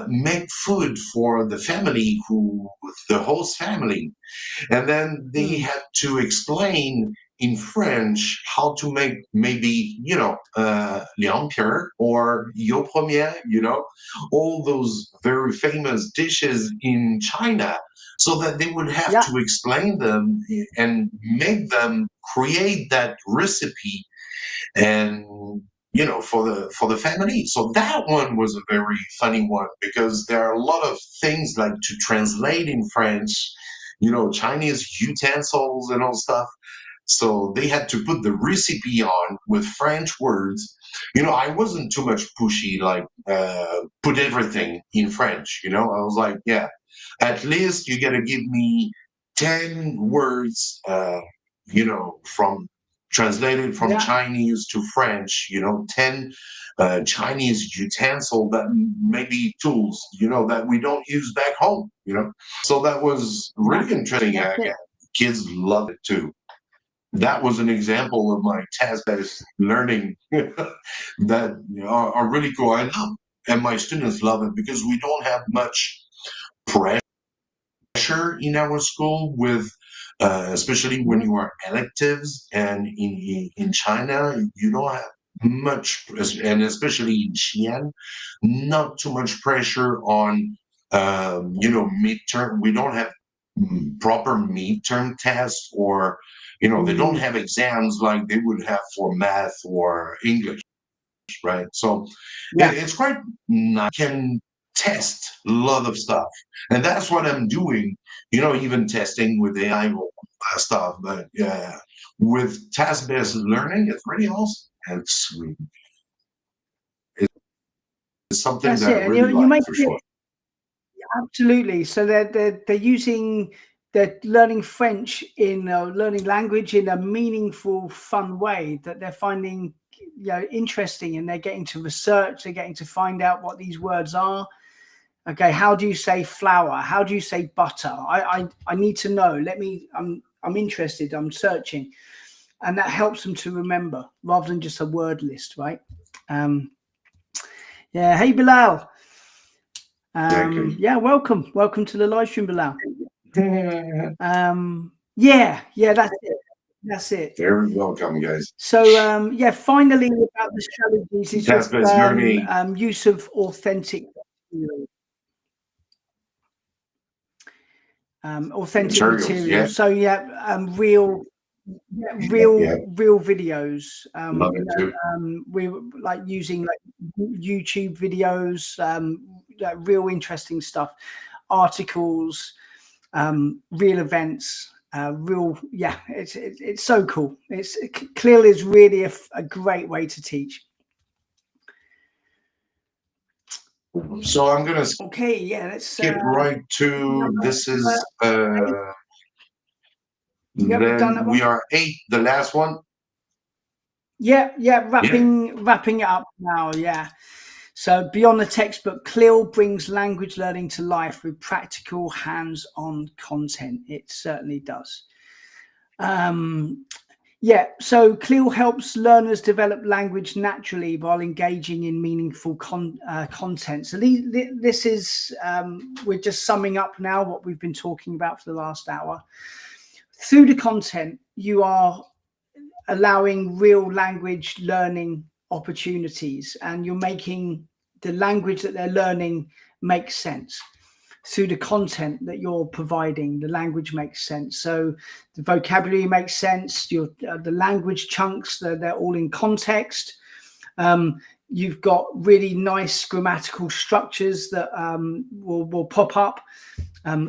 make food for the family, the host family, and then they had to explain in French how to make, maybe, liang pierre or yo premier, all those very famous dishes in China, so that they would have to explain them and make them create that recipe. And for the family. So that one was a very funny one because there are a lot of things like to translate in French, Chinese utensils and all stuff. So they had to put the recipe on with French words. I wasn't too much pushy, like put everything in French. I was like, yeah, at least you got to give me 10 words, from translated from Chinese to French, 10 Chinese utensil that maybe tools, that we don't use back home, So that was really interesting. Kids love it too. That was an example of my task-based learning that are really cool. I love, and my students love it because we don't have much pressure in our school with, especially when you are electives, and in China, you don't have much, and especially in Xi'an, not too much pressure on, midterm. We don't have proper midterm tests, or they don't have exams like they would have for math or English, right? So it's quite nice. Can test a lot of stuff, and that's what I'm doing. Even testing with AI stuff, but with task-based learning, it's really awesome. And it's something That's that I it. And really you like, make for it, sure. absolutely. So they're learning French learning language in a meaningful, fun way that they're finding interesting, and they're getting to research. They're getting to find out what these words are. Okay, how do you say flour? How do you say butter? I need to know. I'm interested. I'm searching, and that helps them to remember rather than just a word list, right? Yeah. Hey, Bilal. Yeah, welcome to the live stream, Bilal. That's it. Very welcome, guys. So finally, about the strategies is Task-based learning. Use of authentic material. Authentic material. So real videos. Love it too. We like using YouTube videos, real interesting stuff, articles, real events, it's so cool. CLIL is really a great way to teach. So I'm gonna let's skip right to this is we've done that one. We are 8, the last one. Wrapping it up now. So beyond the textbook, CLIL brings language learning to life with practical, hands-on content. It certainly does. So CLIL helps learners develop language naturally while engaging in meaningful content. So this is, we're just summing up now what we've been talking about for the last hour. Through the content, you are allowing real language learning opportunities, and you're making the language that they're learning make sense. Through the content that you're providing, the language makes sense. So the vocabulary makes sense. The language chunks, they're all in context. You've got really nice grammatical structures that will pop up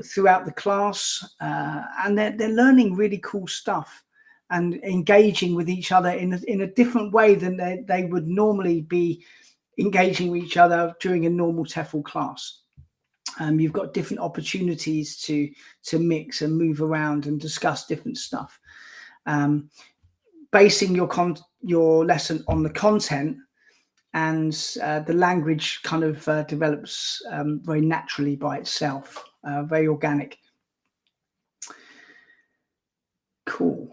throughout the class, and they're learning really cool stuff and engaging with each other in a different way than they would normally be engaging with each other during a normal TEFL class. You've got different opportunities to mix and move around and discuss different stuff. Basing your lesson on the content, and the language kind of develops very naturally by itself, very organic. Cool.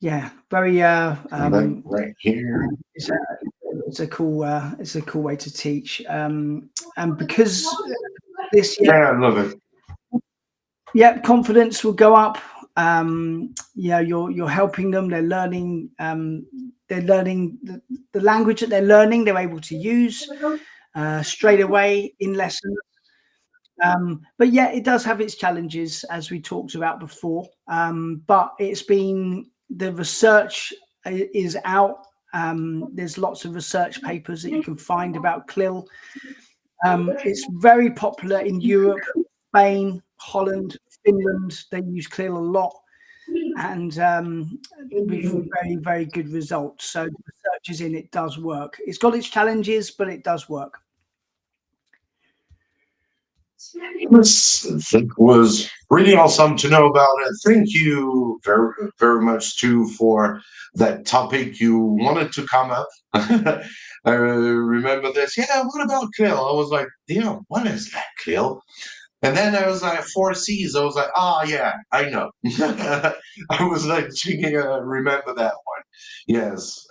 Yeah, very. Right here. It's a cool way to teach, and because this I love it. Confidence will go up. You're helping them. They're learning. They're learning the language that they're learning. They're able to use straight away in lessons. But it does have its challenges, as we talked about before. But the research is out, There's lots of research papers that you can find about CLIL. It's very popular in Europe, Spain, Holland, Finland. They use CLIL a lot, and with very, very good results. So the research is in, it does work. It's got its challenges, but it does work. That was really awesome to know about it. Thank you very, very much too for that topic you wanted to come up. I remember this. Yeah, what about CLIL? I was like, what is that CLIL? And then I was like, 4Cs. I was like, oh, yeah, I know. I was like, remember that one. Yes,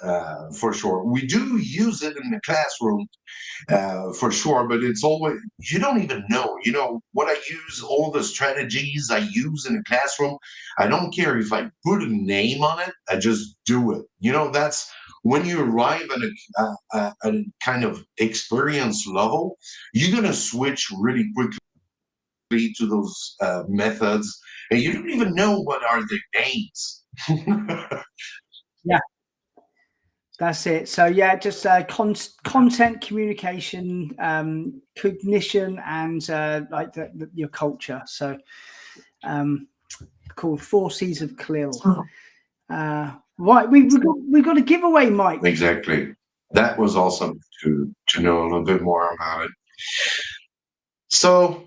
for sure. We do use it in the classroom, for sure, but it's always, you don't even know, what I use, all the strategies I use in the classroom. I don't care if I put a name on it, I just do it. That's when you arrive at a kind of experience level, you're going to switch really quickly to those methods, and you don't even know what are the names. Yeah, that's it. So yeah, just content communication, cognition, and like your culture. So called 4 C's of CLIL. Right, we've got a giveaway, Mike. Exactly. That was awesome to know a little bit more about it. So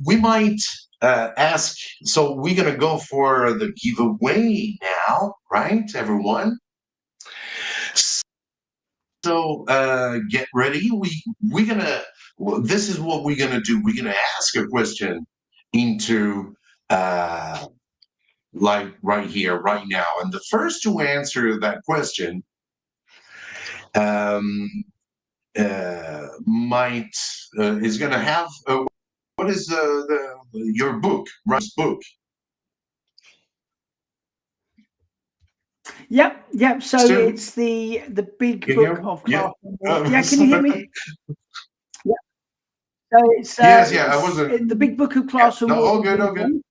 we might ask, so we're going to go for the giveaway now, right, everyone? So get ready. We're going to, this is what we're going to do. We're going to ask a question into like right here, right now. And the first to answer that question might is going to have what is your book, Russ book? Yep. So Stu? it's the big Can book you- of yeah. class. Yeah, can you hear me? Yeah. So it's Yes, I wasn't. the big book of classroom. No, all good.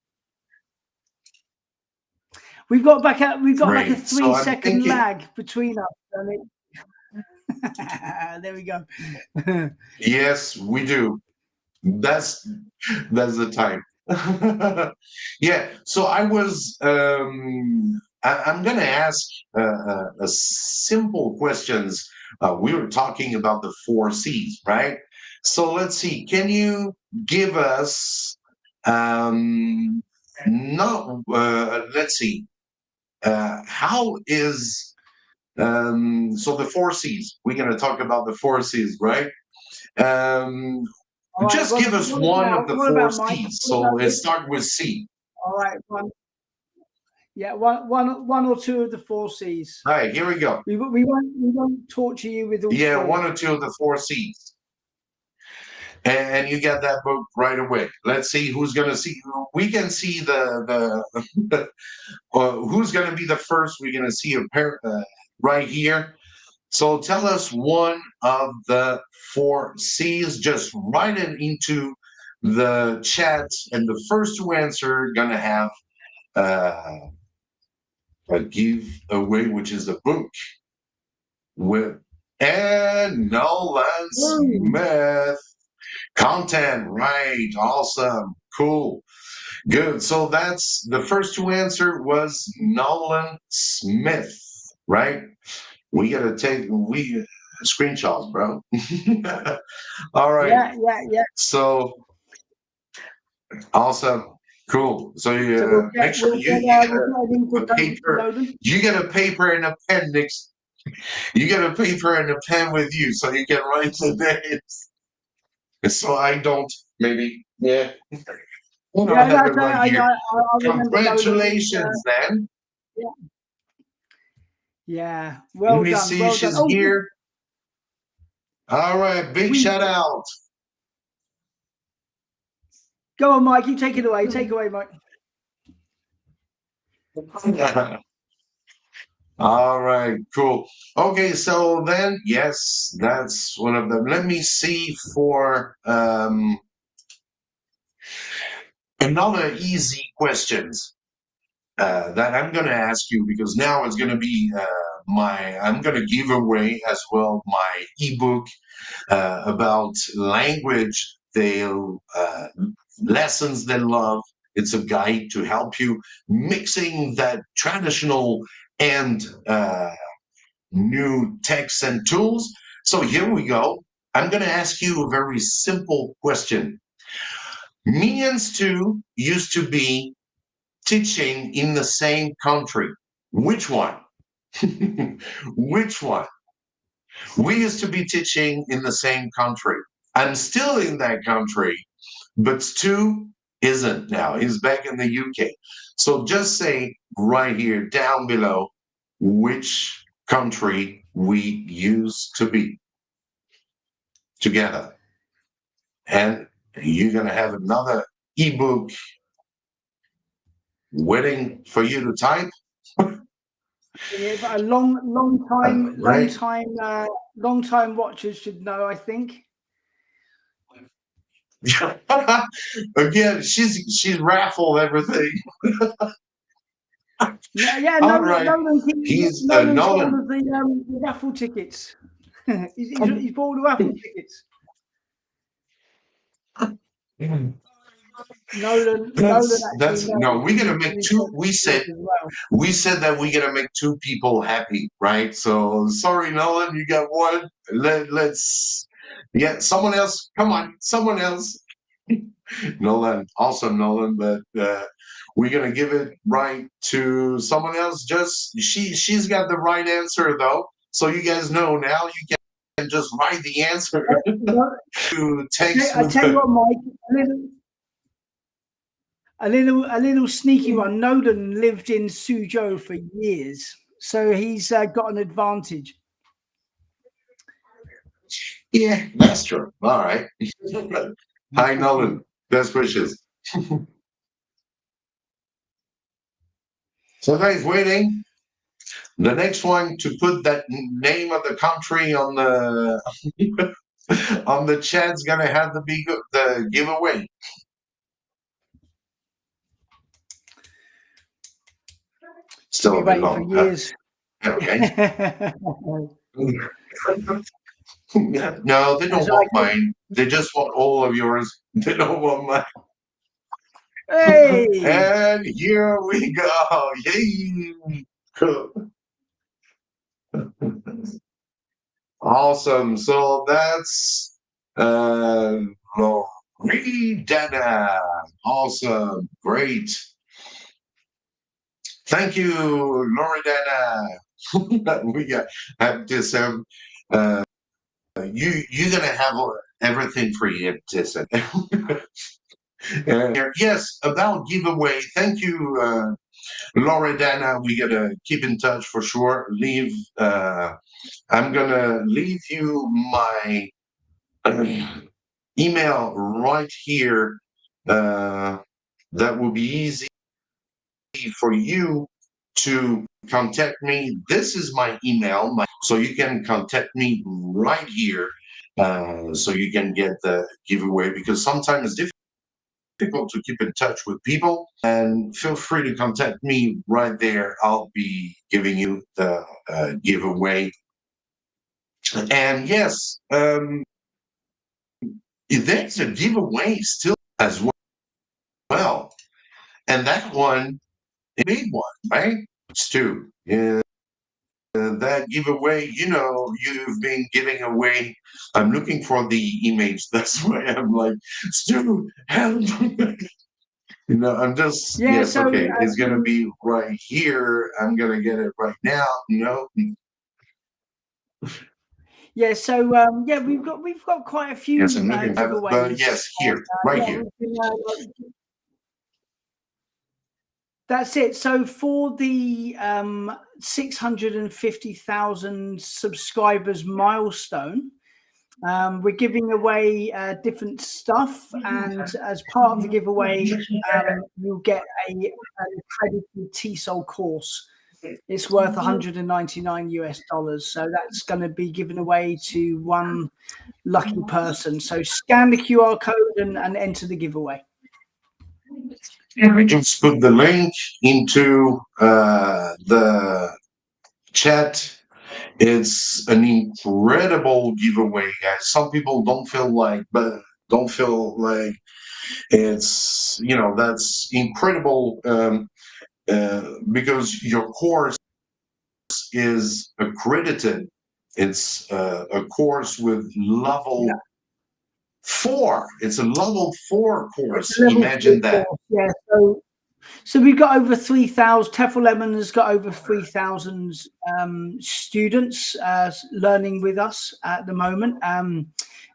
We've got like a Great. So 3-second thinking- lag between us. There we go. Yes, we do. That's the type. Yeah. So I was. I'm going to ask a simple questions. We were talking about the 4 C's, right? So let's see. Can you give us? Let's see. How is so the 4 C's? We're going to talk about the 4 C's, right? Right, just give us one of the 4 C's. So let's start with C. All right, one or two of the 4 C's. All right, here we go. We won't torture you with all 4. One or two of the 4 C's. And you get that book right away. Let's see who's going to see. We can see the who's going to be the first. We're going to see a pair right here. So tell us one of the 4 C's. Just write it into the chat, and the first to answer gonna have a giveaway, which is a book with Nolan Smith. Content, right? Awesome, cool, good. So that's the first to answer was Nolan Smith, right? We gotta take screenshots, bro. All right. Yeah. So awesome, cool. So make sure you get a paper and a pen next. You get a paper and a pen with you, so you can write the names. So I don't maybe have it right here. Congratulations, then. Yeah. Well Let me done. see, Well she's done. here. All right, big shout out. Go on, Mike. You take it away. Take away, Mike. All right, cool. Okay, so then, yes, that's one of them. Let me see for another easy questions that I'm going to ask you, because now it's going to be I'm gonna give away as well my ebook about language, lessons they love. It's a guide to help you mixing that traditional and new texts and tools. So here we go. I'm going to ask you a very simple question. Me and Stu used to be teaching in the same country. Which one? Which one? We used to be teaching in the same country. I'm still in that country, but Stu isn't now. He's back in the UK. So just say right here down below which country we used to be together. And you're going to have another ebook waiting for you to type. Yeah, but a long time watchers should know, I think. Again, she's raffled everything. Yeah, All right. He's Nolan. The raffle tickets. he's bought the raffle tickets. Nolan. No, we're gonna make two. We said that we're gonna make two people happy, right? So sorry, Nolan, you got one. Let's someone else. Come on, someone else. Nolan, awesome, Nolan, but we're gonna give it right to someone else. Just she's got the right answer though, so you guys know now. You can just write the answer to text. I tell you what, Mike. A little sneaky one. Nolan lived in Suzhou for years, so he's got an advantage. Yeah, that's true. All right. Hi, Nolan. Best wishes. So, guys, waiting. The next one to put that name of the country on the on the chat's gonna have the giveaway. Still waiting for years. Okay. No, they don't want mine. They just want all of yours. They don't want mine. Hey! And here we go. Yay! Cool. Awesome. So that's Loredana. Awesome. Great. Thank you, Loredana. We got this. You're gonna have everything for you, Tissa. Yes, about giveaway. Thank you, Loredana. We gotta keep in touch for sure. I'm gonna leave you my email right here. That will be easy for you to contact me. This is my email, so you can contact me right here, so you can get the giveaway, because sometimes it's difficult to keep in touch with people. And feel free to contact me right there. I'll be giving you the giveaway. And yes, there's a giveaway still as well, and that one, a big one, right? Stu, that giveaway, you've been giving away. I'm looking for the image. That's why I'm like, Stu, help. I'm just, yes, so, okay. It's going to be right here. I'm going to get it right now. Yeah, so we've got quite a few giveaways. But yes, here, right here. That's it. So for the 650,000 subscribers milestone, we're giving away different stuff, and as part of the giveaway, you'll get an accredited TEFL course. It's worth $199 US. So that's going to be given away to one lucky person. So scan the QR code and enter the giveaway. I just put the link into the chat It's an incredible giveaway, guys. Some people don't feel like it's, you know, that's incredible, because your course is accredited. It's a course with level 4. It's a level 4 course. Imagine that. Course. Yeah. So we've got over 3,000. TEFL Lemon has got over 3,000 students learning with us at the moment,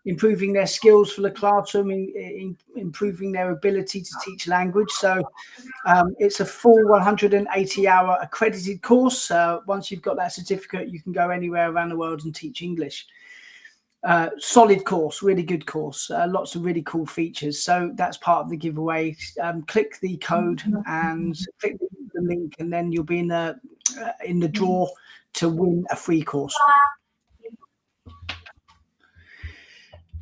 improving their skills for the classroom, improving their ability to teach language. So it's a full 180-hour accredited course. Once you've got that certificate, you can go anywhere around the world and teach English. Solid course, really good course, lots of really cool features. So that's part of the giveaway. Click the code and click the link, and then you'll be in the draw to win a free course.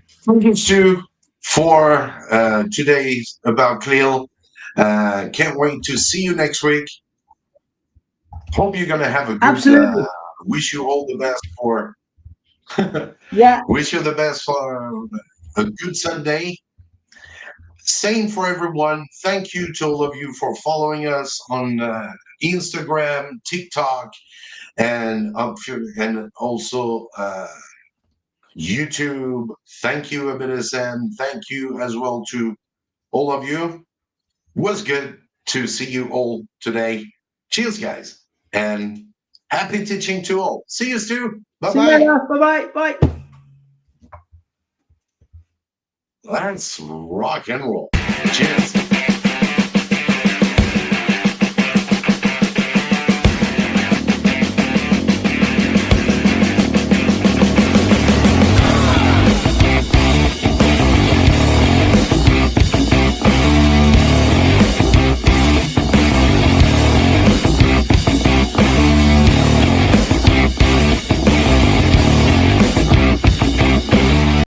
Thank you, Stu, for today's About CLIL. Can't wait to see you next week. Hope you're gonna have a good. Absolutely. Wish you all the best for. Yeah. Wish you the best for a good Sunday. Same for everyone. Thank you to all of you for following us on Instagram, TikTok, and also YouTube. Thank you, Abidasem. Thank you as well to all of you. It was good to see you all today. Cheers, guys, and happy teaching to all. See you, Stu. Bye-bye. Bye-bye. Bye. Let's rock and roll. Cheers.